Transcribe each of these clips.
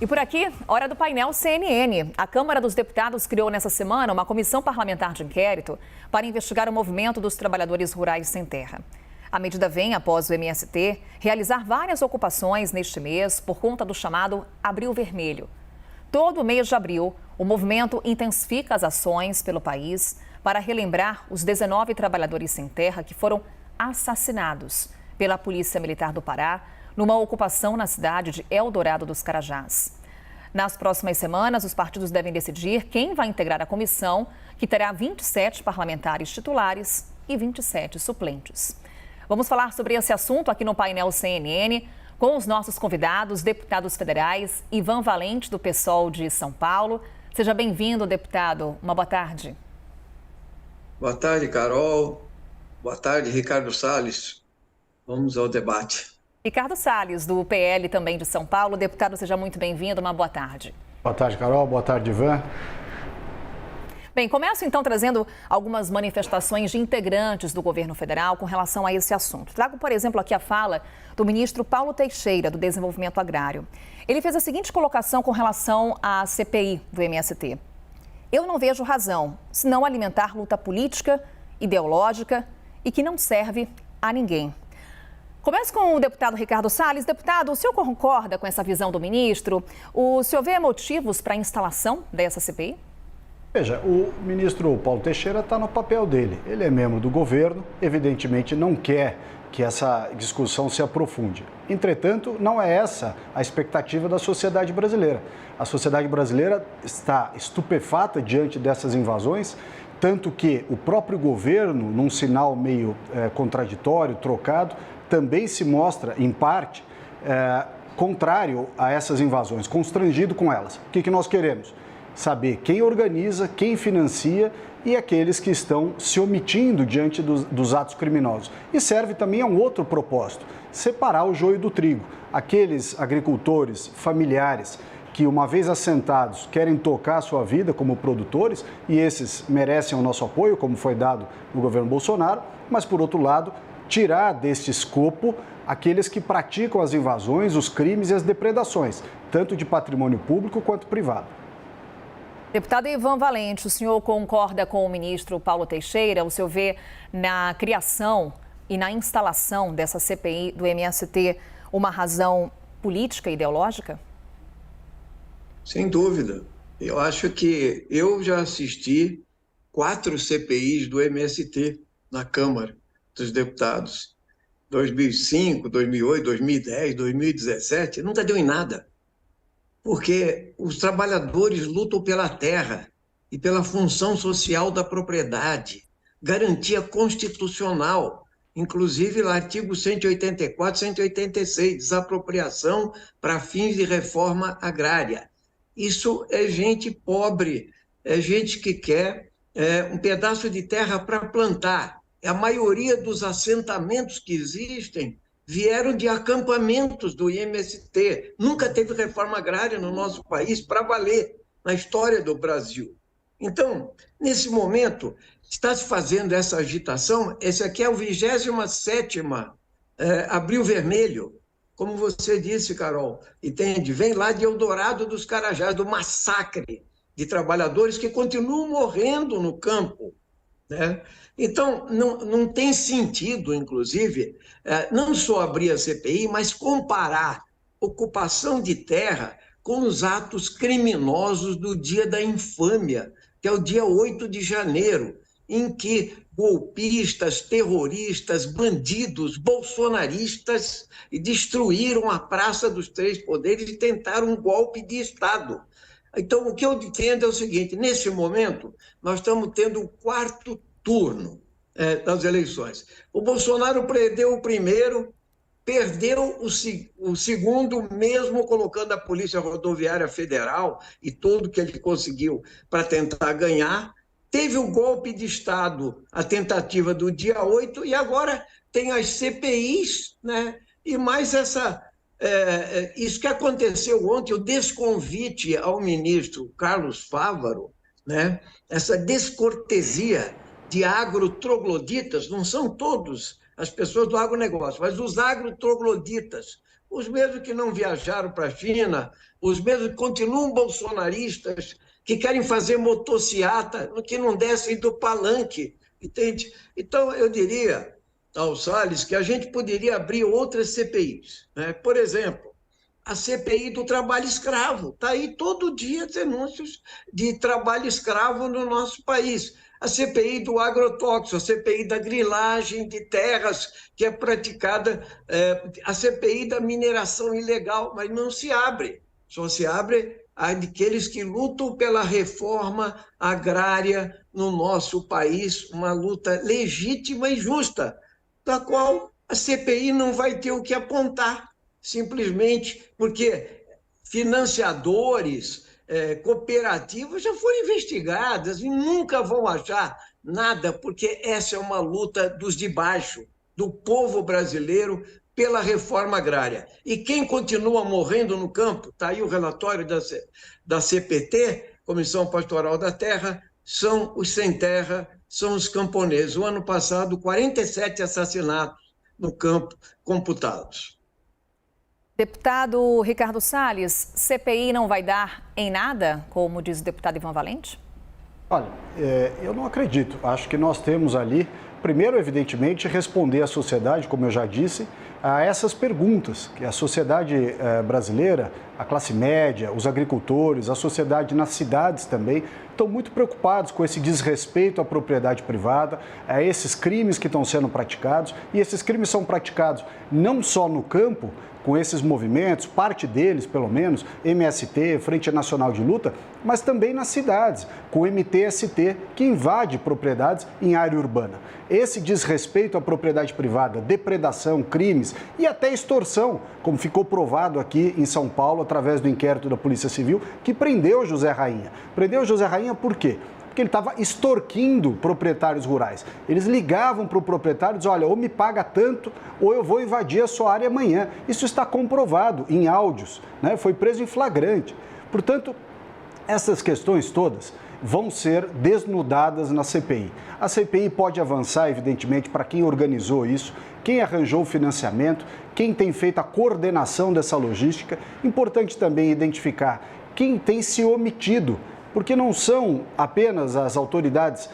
E por aqui, hora do painel CNN. A Câmara dos Deputados criou nessa semana uma comissão parlamentar de inquérito para investigar o movimento dos trabalhadores rurais sem terra. A medida vem após o MST realizar várias ocupações neste mês por conta do chamado Abril Vermelho. Todo mês de abril, o movimento intensifica as ações pelo país para relembrar os 19 trabalhadores sem terra que foram assassinados pela Polícia Militar do Pará numa ocupação na cidade de Eldorado dos Carajás. Nas próximas semanas, os partidos devem decidir quem vai integrar a comissão, que terá 27 parlamentares titulares e 27 suplentes. Vamos falar sobre esse assunto aqui no painel CNN com os nossos convidados, deputados federais, Ivan Valente, do PSOL de São Paulo. Seja bem-vindo, deputado. Uma boa tarde. Boa tarde, Carol. Boa tarde, Ricardo Salles. Vamos ao debate. Ricardo Salles, do PL também de São Paulo. Deputado, seja muito bem-vindo. Uma boa tarde. Boa tarde, Carol. Boa tarde, Ivan. Bem, começo então trazendo algumas manifestações de integrantes do governo federal com relação a esse assunto. Trago, por exemplo, aqui a fala do ministro Paulo Teixeira, do Desenvolvimento Agrário. Ele fez a seguinte colocação com relação à CPI do MST. Eu não vejo razão, senão alimentar luta política, ideológica e que não serve a ninguém. Começo com o deputado Ricardo Salles. Deputado, o senhor concorda com essa visão do ministro? O senhor vê motivos para a instalação dessa CPI? Veja, o ministro Paulo Teixeira está no papel dele. Ele é membro do governo, evidentemente não quer que essa discussão se aprofunde. Entretanto, não é essa a expectativa da sociedade brasileira. A sociedade brasileira está estupefata diante dessas invasões, tanto que o próprio governo, num sinal meio contraditório, trocado, também se mostra, em parte, contrário a essas invasões, constrangido com elas. O que nós queremos? Saber quem organiza, quem financia e aqueles que estão se omitindo diante dos atos criminosos. E serve também a um outro propósito, separar o joio do trigo. Aqueles agricultores familiares que, uma vez assentados, querem tocar a sua vida como produtores, e esses merecem o nosso apoio, como foi dado no governo Bolsonaro, mas, por outro lado, tirar deste escopo aqueles que praticam as invasões, os crimes e as depredações, tanto de patrimônio público quanto privado. Deputado Ivan Valente, o senhor concorda com o ministro Paulo Teixeira? O senhor vê na criação e na instalação dessa CPI do MST uma razão política e ideológica? Sem dúvida. Eu acho que eu já assisti 4 CPIs do MST na Câmara dos Deputados. 2005, 2008, 2010, 2017, nunca deu em nada. Porque os trabalhadores lutam pela terra e pela função social da propriedade, garantia constitucional, inclusive o artigo 184, 186, desapropriação para fins de reforma agrária. Isso é gente pobre, é gente que quer um pedaço de terra para plantar. A maioria dos assentamentos que existem vieram de acampamentos do MST. Nunca teve reforma agrária no nosso país para valer na história do Brasil. Então, nesse momento, está se fazendo essa agitação. Esse aqui é o 27º Abril Vermelho, como você disse, Carol, entende? Vem lá de Eldorado dos Carajás, do massacre de trabalhadores que continuam morrendo no campo, né? Então, não tem sentido, inclusive, não só abrir a CPI, mas comparar ocupação de terra com os atos criminosos do Dia da Infâmia, que é o dia 8 de janeiro, em que golpistas, terroristas, bandidos, bolsonaristas destruíram a Praça dos Três Poderes e tentaram um golpe de Estado. Então, o que eu entendo é o seguinte: nesse momento, nós estamos tendo o 4º turno das eleições. O Bolsonaro perdeu o primeiro, perdeu o segundo, mesmo colocando a Polícia Rodoviária Federal e tudo que ele conseguiu para tentar ganhar. Teve o golpe de Estado, a tentativa do dia 8, e agora tem as CPIs, né? E mais isso que aconteceu ontem, o desconvite ao ministro Carlos Fávaro, né? Essa descortesia de agrotrogloditas, não são todos as pessoas do agronegócio, mas os agrotrogloditas, os mesmos que não viajaram para a China, os mesmos que continuam bolsonaristas, que querem fazer motociata, que não descem do palanque, entende? Então, eu diria ao Salles que a gente poderia abrir outras CPIs, né? Por exemplo, a CPI do trabalho escravo. Está aí todo dia denúncias de trabalho escravo no nosso país. A CPI do agrotóxico, a CPI da grilagem de terras que é praticada, a CPI da mineração ilegal, mas não se abre. Só se abre aqueles que lutam pela reforma agrária no nosso país, uma luta legítima e justa, da qual a CPI não vai ter o que apontar, simplesmente porque financiadores, cooperativas já foram investigadas e nunca vão achar nada, porque essa é uma luta dos de baixo, do povo brasileiro, pela reforma agrária. E quem continua morrendo no campo, está aí o relatório da CPT, Comissão Pastoral da Terra, são os sem terra, são os camponeses. O ano passado, 47 assassinatos no campo computados. Deputado Ricardo Salles, CPI não vai dar em nada, como diz o deputado Ivan Valente? Olha, eu não acredito. Acho que nós temos ali, primeiro, evidentemente, responder à sociedade, como eu já disse, a essas perguntas que a sociedade brasileira, a classe média, os agricultores, a sociedade nas cidades também, estão muito preocupados com esse desrespeito à propriedade privada, a esses crimes que estão sendo praticados. E esses crimes são praticados não só no campo, com esses movimentos, parte deles, pelo menos, MST, Frente Nacional de Luta, mas também nas cidades, com o MTST, que invade propriedades em área urbana. Esse desrespeito à propriedade privada, depredação, crimes e até extorsão, como ficou provado aqui em São Paulo, através do inquérito da Polícia Civil, que prendeu José Rainha. Prendeu José Rainha por quê? Porque ele estava extorquindo proprietários rurais. Eles ligavam para o proprietário e diziam, olha, ou me paga tanto, ou eu vou invadir a sua área amanhã. Isso está comprovado em áudios, né? Foi preso em flagrante. Portanto, essas questões todas vão ser desnudadas na CPI. A CPI pode avançar, evidentemente, para quem organizou isso, quem arranjou o financiamento, quem tem feito a coordenação dessa logística. Importante também identificar quem tem se omitido, porque não são apenas as autoridades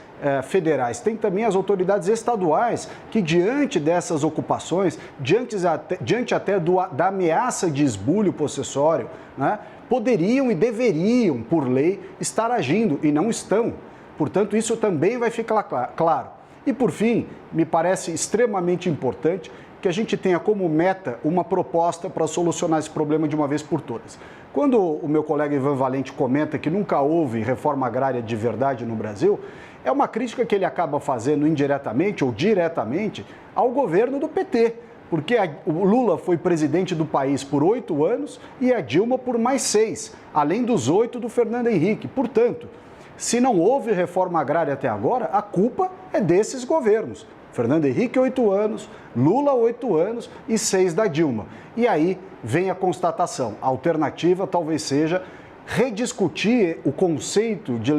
federais, tem também as autoridades estaduais que, diante dessas ocupações, diante até da ameaça de esbulho possessório, né, poderiam e deveriam, por lei, estar agindo e não estão. Portanto, isso também vai ficar claro. E, por fim, me parece extremamente importante que a gente tenha como meta uma proposta para solucionar esse problema de uma vez por todas. Quando o meu colega Ivan Valente comenta que nunca houve reforma agrária de verdade no Brasil, é uma crítica que ele acaba fazendo indiretamente ou diretamente ao governo do PT, porque o Lula foi presidente do país por 8 anos e a Dilma por mais 6, além dos 8 do Fernando Henrique. Portanto, se não houve reforma agrária até agora, a culpa é desses governos. Fernando Henrique, 8 anos, Lula, 8 anos e 6 da Dilma. E aí vem a constatação. A alternativa talvez seja rediscutir o conceito de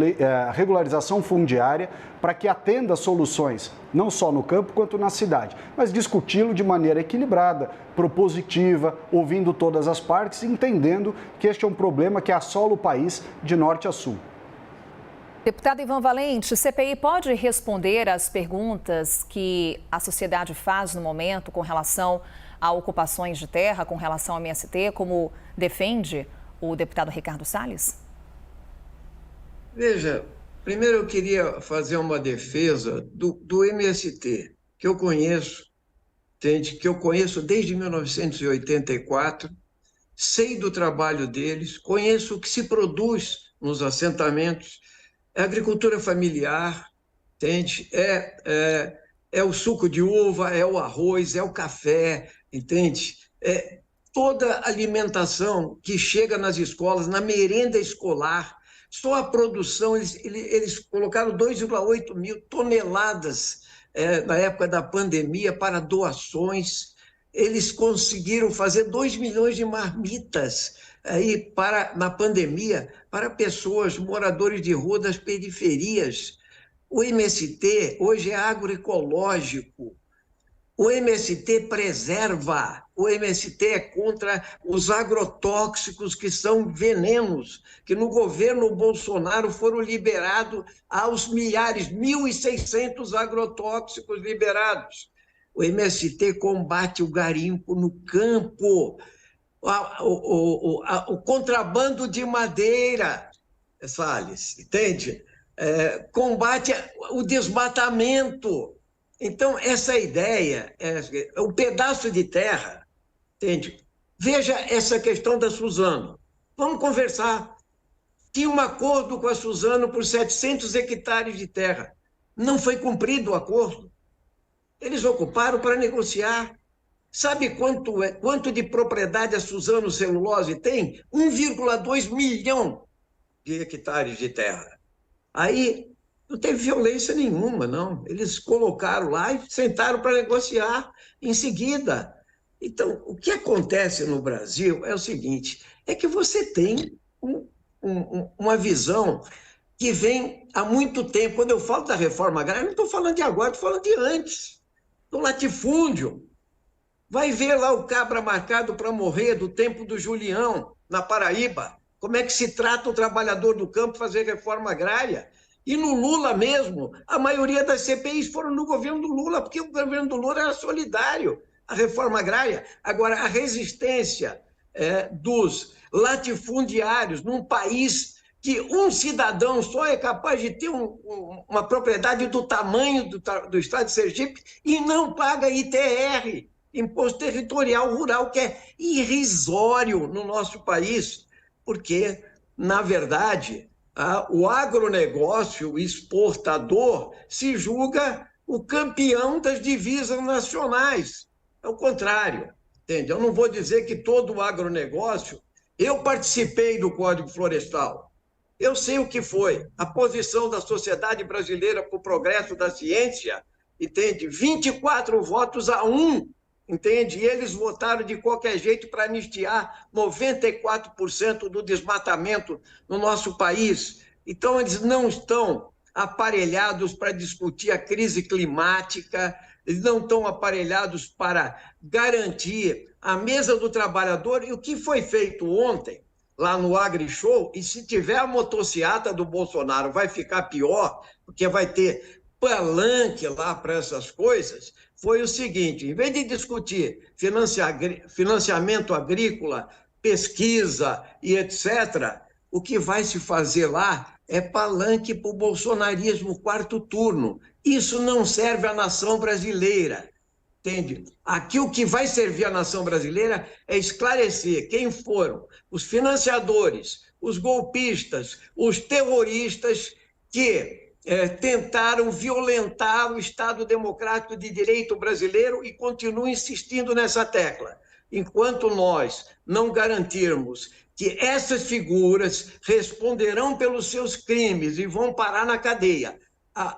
regularização fundiária para que atenda soluções, não só no campo quanto na cidade, mas discuti-lo de maneira equilibrada, propositiva, ouvindo todas as partes, entendendo que este é um problema que assola o país de norte a sul. Deputado Ivan Valente, CPI pode responder às perguntas que a sociedade faz no momento com relação a ocupações de terra, com relação ao MST, como defende o deputado Ricardo Salles? Veja, primeiro eu queria fazer uma defesa do MST, que eu conheço, entende? Que eu conheço desde 1984, sei do trabalho deles, conheço o que se produz nos assentamentos. É agricultura familiar, entende? É o suco de uva, é o arroz, é o café, entende? É toda alimentação que chega nas escolas, na merenda escolar, só a produção, eles colocaram 2,8 mil toneladas na época da pandemia para doações. Eles conseguiram fazer 2 milhões de marmitas aí na pandemia para pessoas, moradores de rua das periferias. O MST hoje é agroecológico. O MST preserva, o MST é contra os agrotóxicos, que são venenos, que no governo Bolsonaro foram liberados aos milhares, 1.600 agrotóxicos liberados. O MST combate o garimpo no campo, o contrabando de madeira, Salles, entende? Combate o desmatamento. Então, essa ideia, o pedaço de terra, entende? Veja essa questão da Suzano. Vamos conversar. Tinha um acordo com a Suzano por 700 hectares de terra. Não foi cumprido o acordo. Eles ocuparam para negociar. Sabe quanto de propriedade a Suzano Celulose tem? 1,2 milhão de hectares de terra. Aí não teve violência nenhuma, não. Eles colocaram lá e sentaram para negociar em seguida. Então, o que acontece no Brasil é o seguinte, é que você tem uma visão que vem há muito tempo. Quando eu falo da reforma agrária, não estou falando de agora, estou falando de antes, do latifúndio. Vai ver lá o cabra marcado para morrer do tempo do Julião, na Paraíba. Como é que se trata o trabalhador do campo fazer reforma agrária? E no Lula mesmo, a maioria das CPIs foram no governo do Lula, porque o governo do Lula era solidário à reforma agrária. Agora, a resistência dos latifundiários num país que um cidadão só é capaz de ter uma propriedade do tamanho do estado de Sergipe e não paga ITR, Imposto Territorial Rural, que é irrisório no nosso país, porque, na verdade, o agronegócio exportador se julga o campeão das divisas nacionais. É o contrário, entende? Eu não vou dizer que todo o agronegócio... Eu participei do Código Florestal. Eu sei o que foi a posição da sociedade brasileira para o progresso da ciência, entende? 24 votos a 1, entende? E eles votaram de qualquer jeito para anistiar 94% do desmatamento no nosso país. Então, eles não estão aparelhados para discutir a crise climática, eles não estão aparelhados para garantir a mesa do trabalhador. E o que foi feito ontem, lá no AgriShow, e se tiver a motociata do Bolsonaro, vai ficar pior, porque vai ter palanque lá para essas coisas, foi o seguinte: em vez de discutir financiamento agrícola, pesquisa e etc., o que vai se fazer lá é palanque para o bolsonarismo quarto turno. Isso não serve à nação brasileira, entende? Aqui o que vai servir à nação brasileira é esclarecer quem foram os financiadores, os golpistas, os terroristas que tentaram violentar o Estado Democrático de Direito brasileiro e continuam insistindo nessa tecla. Enquanto nós não garantirmos que essas figuras responderão pelos seus crimes e vão parar na cadeia,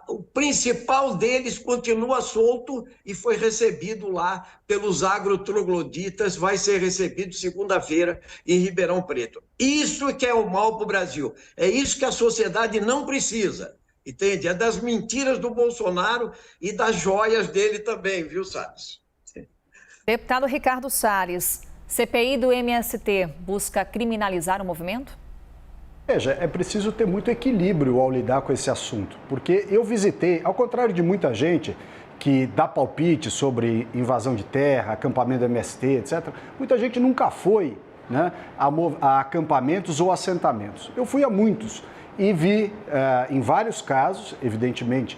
o principal deles continua solto e foi recebido lá pelos agrotrogloditas, vai ser recebido segunda-feira em Ribeirão Preto. Isso que é o mal para o Brasil, é isso que a sociedade não precisa, entende? É das mentiras do Bolsonaro e das joias dele também, viu, Salles? Deputado Ricardo Salles, CPI do MST busca criminalizar o movimento? Veja, é preciso ter muito equilíbrio ao lidar com esse assunto, porque eu visitei, ao contrário de muita gente que dá palpite sobre invasão de terra, acampamento do MST, etc., muita gente nunca foi, né, a acampamentos ou assentamentos. Eu fui a muitos e vi, em vários casos, evidentemente,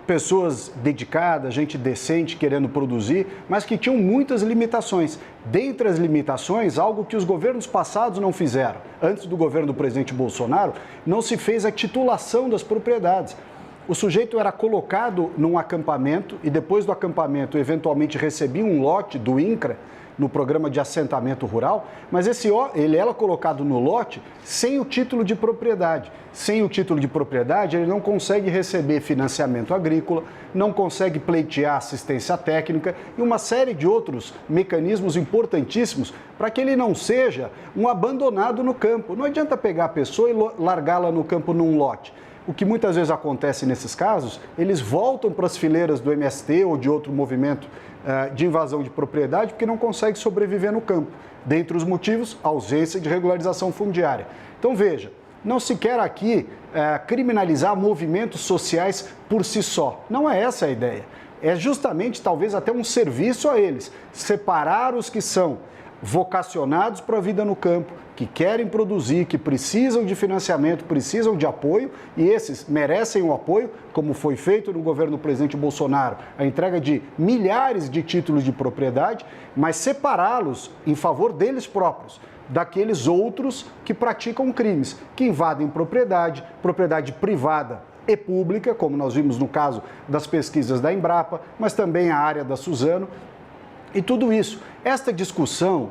pessoas dedicadas, gente decente, querendo produzir, mas que tinham muitas limitações. Dentre as limitações, algo que os governos passados não fizeram. Antes do governo do presidente Bolsonaro, não se fez a titulação das propriedades. O sujeito era colocado num acampamento e depois do acampamento, eventualmente, recebia um lote do INCRA, no programa de assentamento rural, mas ele era colocado no lote sem o título de propriedade. Sem o título de propriedade, ele não consegue receber financiamento agrícola, não consegue pleitear assistência técnica e uma série de outros mecanismos importantíssimos para que ele não seja um abandonado no campo. Não adianta pegar a pessoa e largá-la no campo num lote. O que muitas vezes acontece nesses casos, eles voltam para as fileiras do MST ou de outro movimento de invasão de propriedade porque não conseguem sobreviver no campo. Dentre os motivos, a ausência de regularização fundiária. Então, veja, não se quer aqui criminalizar movimentos sociais por si só. Não é essa a ideia. É justamente, talvez, até um serviço a eles. Separar os que são vocacionados para a vida no campo, que querem produzir, que precisam de financiamento, precisam de apoio, e esses merecem o apoio, como foi feito no governo do presidente Bolsonaro, a entrega de milhares de títulos de propriedade, mas separá-los em favor deles próprios, daqueles outros que praticam crimes, que invadem propriedade privada e pública, como nós vimos no caso das pesquisas da Embrapa, mas também a área da Suzano. E tudo isso, esta discussão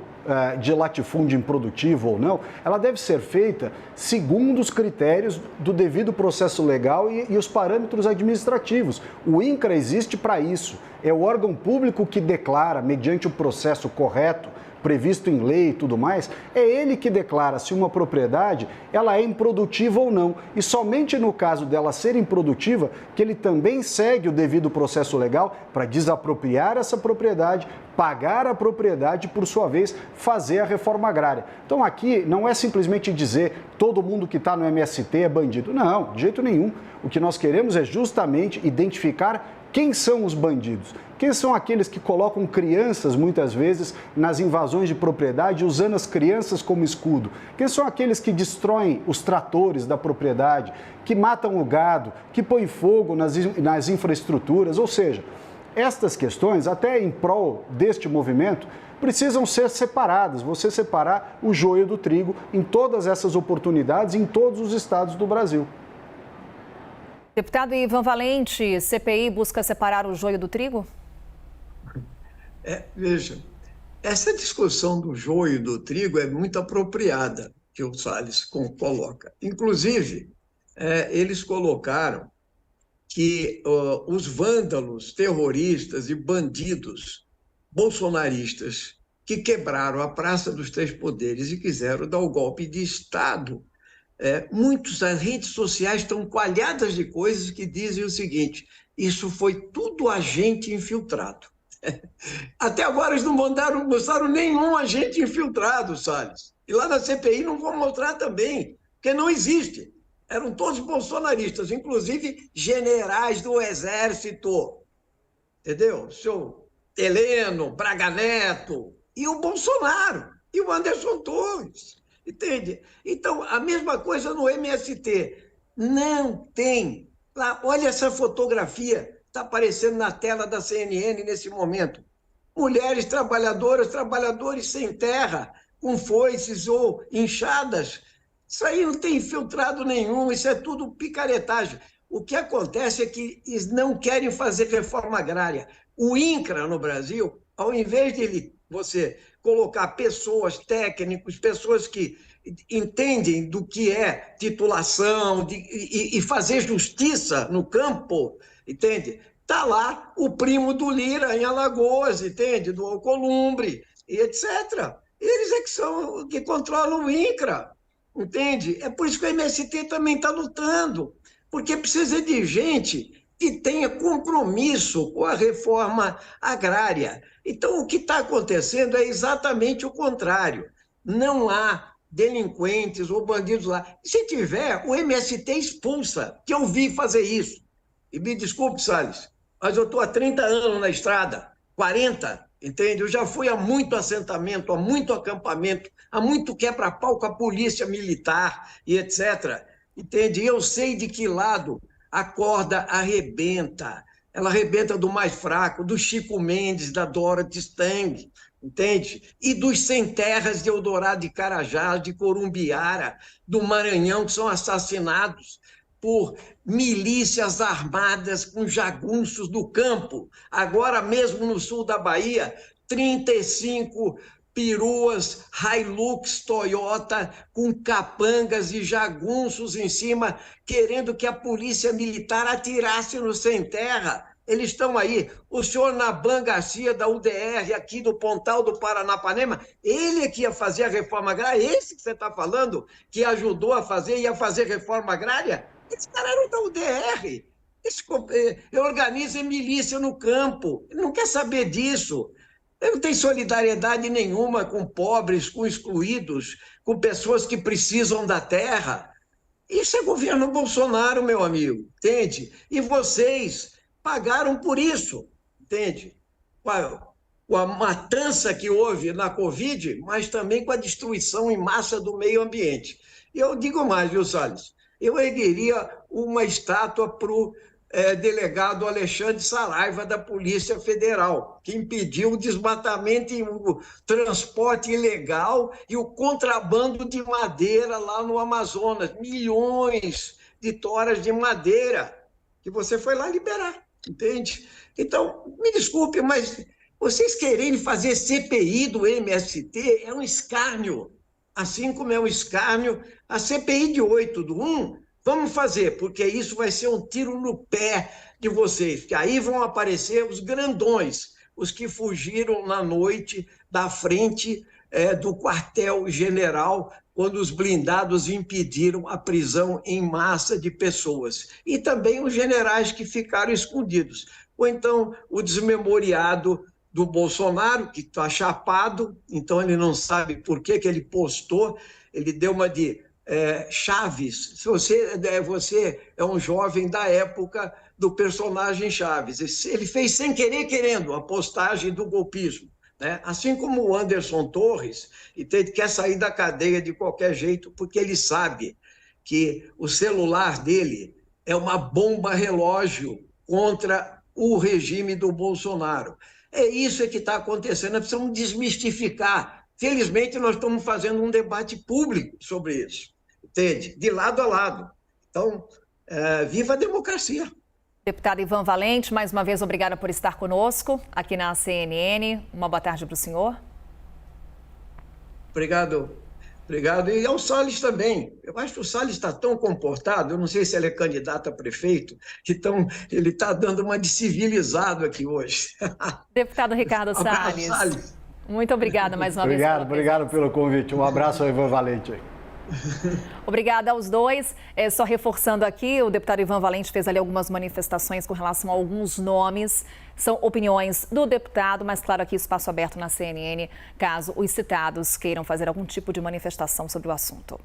de latifúndio improdutivo ou não, ela deve ser feita segundo os critérios do devido processo legal e os parâmetros administrativos. O INCRA existe para isso. É o órgão público que declara, mediante o processo correto, previsto em lei e tudo mais, é ele que declara se uma propriedade ela é improdutiva ou não. E somente no caso dela ser improdutiva, que ele também segue o devido processo legal para desapropriar essa propriedade, pagar a propriedade e, por sua vez, fazer a reforma agrária. Então aqui não é simplesmente dizer todo mundo que está no MST é bandido. Não, de jeito nenhum. O que nós queremos é justamente identificar quem são os bandidos? Quem são aqueles que colocam crianças, muitas vezes, nas invasões de propriedade, usando as crianças como escudo? Quem são aqueles que destroem os tratores da propriedade, que matam o gado, que põem fogo nas infraestruturas? Ou seja, estas questões, até em prol deste movimento, precisam ser separadas. Você separar o joio do trigo em todas essas oportunidades, em todos os estados do Brasil. Deputado Ivan Valente, CPI busca separar o joio do trigo? Veja, essa discussão do joio do trigo é muito apropriada, que o Salles coloca. Inclusive, eles colocaram que os vândalos, terroristas e bandidos bolsonaristas que quebraram a Praça dos Três Poderes e quiseram dar o golpe de Estado, as redes sociais estão coalhadas de coisas que dizem o seguinte: isso foi tudo agente infiltrado. Até agora eles não mostraram nenhum agente infiltrado, Salles. E lá na CPI não vão mostrar também, porque não existe. Eram todos bolsonaristas, inclusive generais do Exército. Entendeu? O senhor Heleno, Braga Neto, e o Bolsonaro, e o Anderson Torres. Entende? Então, a mesma coisa no MST. Não tem. Olha essa fotografia, está aparecendo na tela da CNN nesse momento. Mulheres trabalhadoras, trabalhadores sem terra, com foices ou enxadas. Isso aí não tem infiltrado nenhum, isso é tudo picaretagem. O que acontece é que eles não querem fazer reforma agrária. O INCRA no Brasil, ao invés de você colocar pessoas, técnicos, pessoas que entendem do que é titulação e fazer justiça no campo, entende? Está lá o primo do Lira em Alagoas, entende? Do Alcolumbre, e etc. Eles é que são que controlam o INCRA, entende? É por isso que o MST também está lutando, porque precisa de gente que tenha compromisso com a reforma agrária. Então, o que está acontecendo é exatamente o contrário. Não há delinquentes ou bandidos lá. Se tiver, o MST expulsa, que eu vi fazer isso. E me desculpe, Salles, mas eu estou há 30 anos na estrada, 40, entende? Eu já fui a muito assentamento, a muito acampamento, a muito quebra-pau com a polícia militar e etc. Entende? Eu sei de que lado a corda arrebenta. Ela arrebenta do mais fraco, do Chico Mendes, da Dorothy Stang, entende? E dos sem terras de Eldorado de Carajás, de Corumbiara, do Maranhão, que são assassinados por milícias armadas com jagunços do campo. Agora mesmo no sul da Bahia, 35 peruas Hilux Toyota com capangas e jagunços em cima, querendo que a polícia militar atirasse no sem terra. Eles estão aí. O senhor Naban Garcia, da UDR, aqui do Pontal do Paranapanema, ele é que ia fazer a reforma agrária? Esse que você está falando, que ajudou a fazer, ia fazer reforma agrária? Esse cara era da UDR. Ele organiza milícia no campo. Ele não quer saber disso. Ele não tem solidariedade nenhuma com pobres, com excluídos, com pessoas que precisam da terra. Isso é governo Bolsonaro, meu amigo, entende? E vocês pagaram por isso, entende? Com a matança que houve na Covid, mas também com a destruição em massa do meio ambiente. E eu digo mais, viu, Salles? Eu ergueria uma estátua para o delegado Alexandre Saraiva, da Polícia Federal, que impediu o desmatamento e o transporte ilegal e o contrabando de madeira lá no Amazonas. Milhões de toras de madeira que você foi lá liberar, entende? Então, me desculpe, mas vocês quererem fazer CPI do MST é um escárnio, assim como é um escárnio a CPI de 8/1. Vamos fazer, porque isso vai ser um tiro no pé de vocês, que aí vão aparecer os grandões, os que fugiram na noite da frente do quartel-general, quando os blindados impediram a prisão em massa de pessoas. E também os generais que ficaram escondidos. Ou então o desmemoriado do Bolsonaro, que está chapado, então ele não sabe por que ele postou, ele deu uma de Chaves. Você é um jovem da época do personagem Chaves. Ele fez sem querer, querendo, a postagem do golpismo, né? Assim como o Anderson Torres, e quer sair da cadeia de qualquer jeito, porque ele sabe que o celular dele é uma bomba relógio contra o regime do Bolsonaro. É isso que está acontecendo, nós precisamos desmistificar. Felizmente, nós estamos fazendo um debate público sobre isso, entende? De lado a lado. Então, viva a democracia. Deputado Ivan Valente, mais uma vez, obrigada por estar conosco aqui na CNN. Uma boa tarde para o senhor. Obrigado. E ao Salles também. Eu acho que o Salles está tão comportado, eu não sei se ele é candidato a prefeito, então ele está dando uma de civilizado aqui hoje. Deputado Ricardo Salles. Muito obrigada mais uma vez. Obrigado pelo convite. Um abraço ao Ivan Valente. Obrigada aos dois. Só reforçando aqui, o deputado Ivan Valente fez ali algumas manifestações com relação a alguns nomes. São opiniões do deputado, mas claro, aqui espaço aberto na CNN, caso os citados queiram fazer algum tipo de manifestação sobre o assunto.